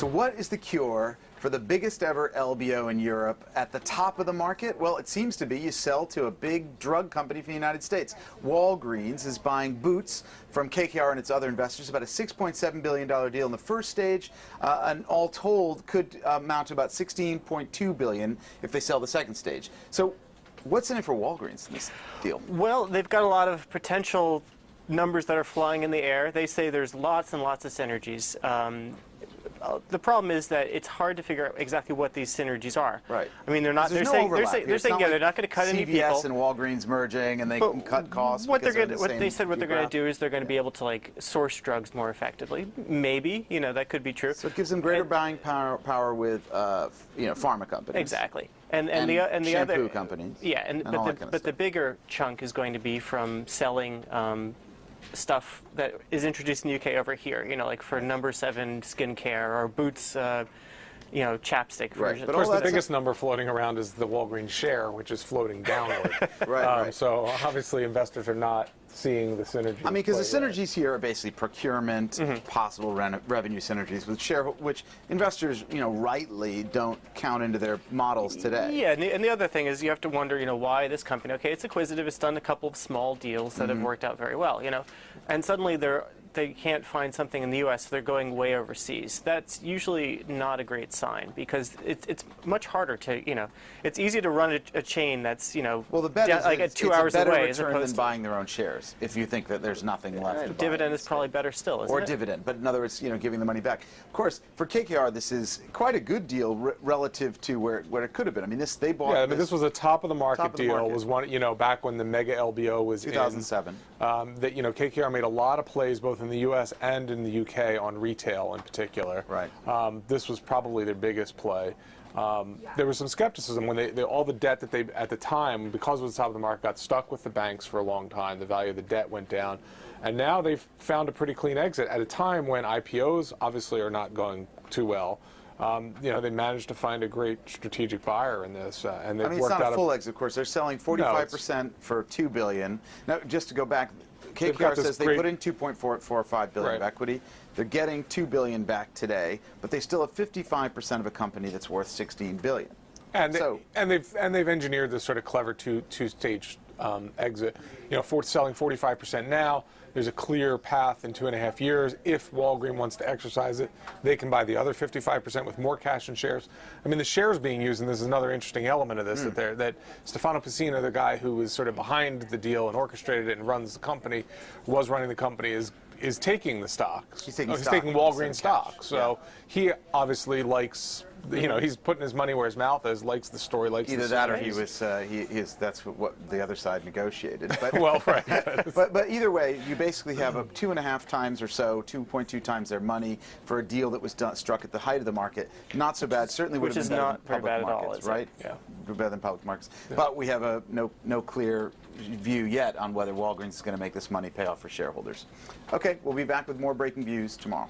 So what is the cure for the biggest ever LBO in Europe at the top of the market? Well, it seems to be you sell to a big drug company from the United States. Walgreens is buying Boots from KKR and its other investors, about a $6.7 billion deal in the first stage, and all told could amount to about $16.2 billion if they sell the second stage. So what's in it for Walgreens in this deal? Well, they've got a lot of potential numbers that are flying in the air. They say there's lots and lots of synergies. The problem is that it's hard to figure out exactly what these synergies are. Right. I mean, they're not. They're saying yeah, they're not going to cut any people. CVS and Walgreens merging, and they can cut costs. What they said what they're going to do is they're going to be able to like source drugs more effectively. Maybe that could be true. So it gives them greater buying power with pharma companies. Exactly. And the shampoo other companies. Yeah, but the bigger chunk is going to be from selling stuff that is introduced in the UK over here, like for No. 7 skincare or Boots, chapstick version. But of course, the biggest number floating around is the Walgreens share, which is floating downward. Right. So obviously, investors are not seeing the synergies. I mean, because the synergies here are basically procurement, possible revenue synergies with which investors, rightly don't count into their models today. Yeah, and the other thing is you have to wonder, why this company? Okay, it's acquisitive. It's done a couple of small deals that have worked out very well, and suddenly they can't find something in the U.S., so they're going way overseas. That's usually not a great sign because it's much harder to, it's easy to run a chain that's, well, the bet is like 2 hours away as opposed opposed than buying their own shares if you think that there's nothing left to buy. Dividend is probably better still, isn't it? Or dividend, but in other words, giving the money back. Of course, for KKR, this is quite a good deal relative to where it could have been. I mean, they bought. Yeah, I mean, this was a top of the market deal. It was one, back when the mega LBO was 2007. That KKR made a lot of plays both in the U.S. and in the UK on retail in particular. Right. This was probably their biggest play. There was some skepticism when all the debt that they, at the time, because it was the top of the market, got stuck with the banks for a long time. The value of the debt went down. And now they've found a pretty clean exit at a time when IPOs obviously are not going too well. They managed to find a great strategic buyer in this, and they've worked out. It's not a full exit, of course. They're selling 45% for $2 billion. Now, just to go back, KKR says they put in $2.45 billion of equity. They're getting $2 billion back today, but they still have 55% of a company that's worth $16 billion. And they've engineered this sort of clever two-stage exit. For selling 45% now, there's a clear path in 2.5 years. If Walgreens wants to exercise it, they can buy the other 55% with more cash and shares. I mean, the shares being used, and this is another interesting element of this, that Stefano Pessina, the guy who was sort of behind the deal and orchestrated it and runs the company, was running the company, is taking the stock. He's taking Walgreens stock. So he obviously likes. He's putting his money where his mouth is. Likes the story. Likes either that or that's what the other side negotiated. But well, right. but either way, you basically have a 2.5 times or so, 2.2 times their money for a deal that was struck at the height of the market. Not so bad. Certainly would have been better than public markets, right? Yeah, better than public markets. Yeah. But we have no clear view yet on whether Walgreens is going to make this money pay off for shareholders. Okay, we'll be back with more breaking views tomorrow.